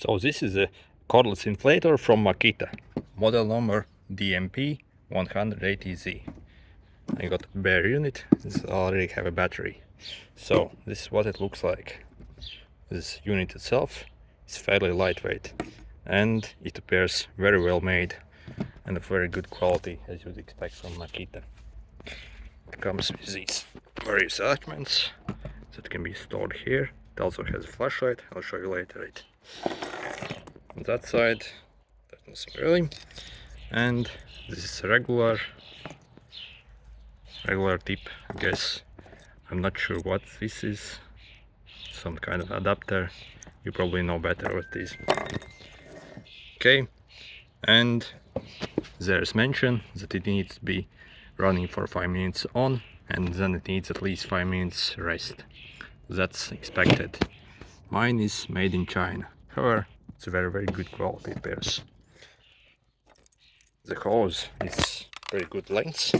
So this is a cordless inflator from Makita, model number DMP180z. I got a bare unit. This already have a battery. So this is what it looks like. This unit itself is fairly lightweight and it appears very well made and of very good quality, as you'd expect from Makita. It comes with these various attachments that can be stored here. It also has a flashlight. I'll show you later it. On that side, there's nothing really. And this is a regular tip, I guess. I'm not sure what this is. Some kind of adapter. You probably know better what it is. Okay, and there's mention that it needs to be running for 5 minutes on, and then it needs at least 5 minutes rest. That's expected. Mine is made in China. However, it's a very good quality pairs. The hose is very good length.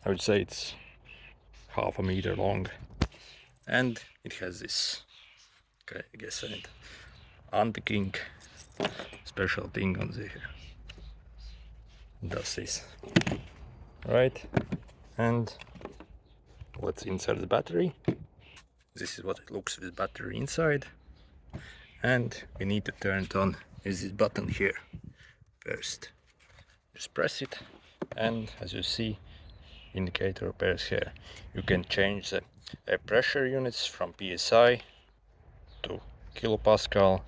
I would say it's half a meter long, and it has this, okay, I guess an anti-king special thing on there. Does this right, and let's insert the battery. This is what it looks with battery inside, and we need to turn it on with this button here. First just press it, and as you see, indicator appears here. You can change the pressure units from psi to kilopascal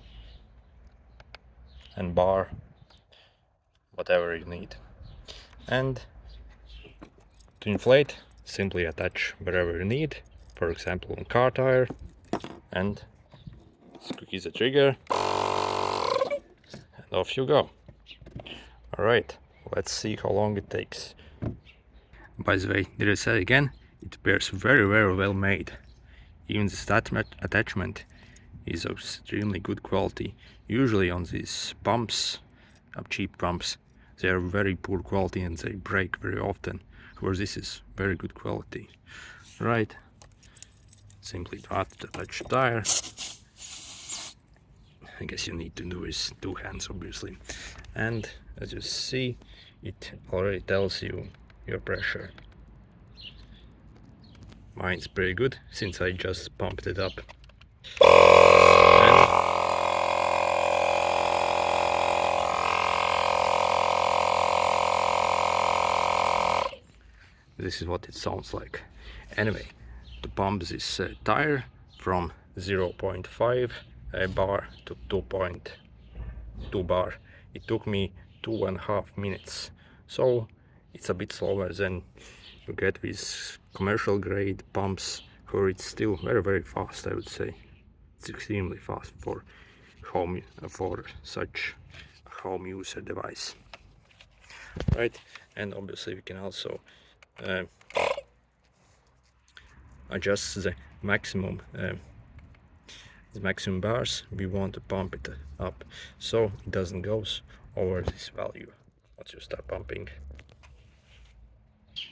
and bar, whatever you need. And to inflate, simply attach wherever you need, for example on car tire, and squeeze the trigger and off you go. Alright, let's see how long it takes. By the way, did I say again, it appears very well made. Even this attachment is of extremely good quality. Usually on these pumps, cheap pumps, they are very poor quality and they break very often. Whereas this is very good quality. Right, simply attach the tire. I guess you need to do with 2 hands, obviously. And as you see, it already tells you your pressure. Mine's pretty good since I just pumped it up. And this is what it sounds like. Anyway, to pump this tire from 0.5 bar to 2.2 bar, it took me 2.5 minutes. So it's a bit slower than you get with commercial grade pumps, where it's still very fast. I would say it's extremely fast for home, for such a home user device, right? And obviously we can also adjust the maximum bars we want to pump it up, so it doesn't go over this value once you start pumping.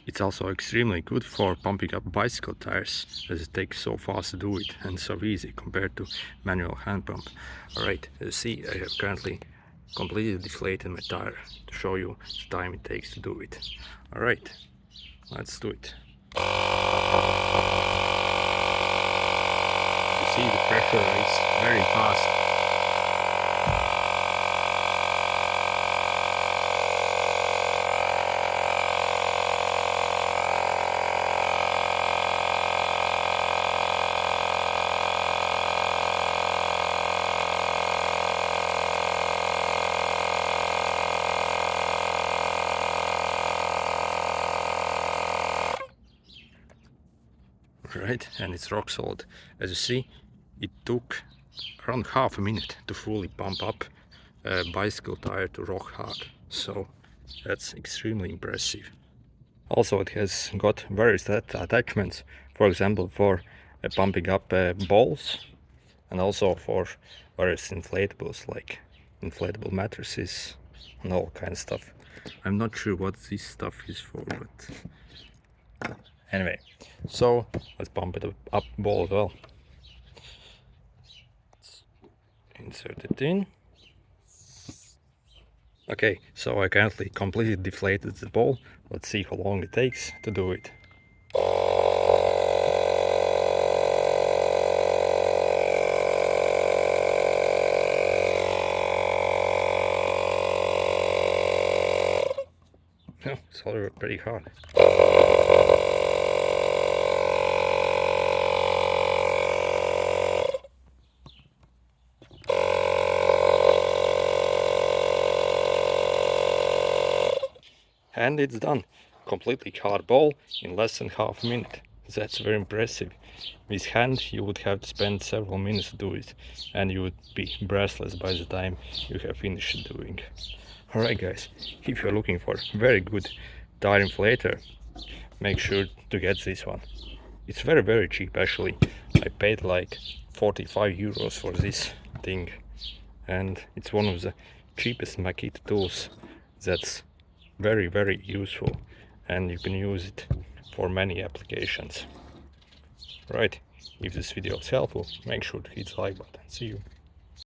It's also extremely good for pumping up bicycle tires, as it takes so fast to do it and so easy compared to manual hand pump. Alright, as you see, I have currently completely deflated my tire to show you the time it takes to do it. Alright, let's do it. You see the pressure is very fast. Right, and it's rock solid. As you see, it took around half a minute to fully pump up a bicycle tire to rock hard, so that's extremely impressive. Also, it has got various attachments, for example for pumping up balls, and also for various inflatables like inflatable mattresses and all kind of stuff. I'm not sure what this stuff is for, but anyway, so let's pump it up ball as well. insert it in. Okay, so I currently completely deflated the ball. Let's see how long it takes to do it. Oh, it's already pretty hard. And it's done. Completely hard ball in less than half a minute. That's very impressive. With hand you would have to spend several minutes to do it, and you would be breathless by the time you have finished doing. Alright guys, if you're looking for very good tire inflator, make sure to get this one. It's very cheap actually. I paid like 45 euros for this thing, and it's one of the cheapest Makita tools that's very useful, and you can use it for many applications. Right, if this video was helpful, make sure to hit the like button. See you.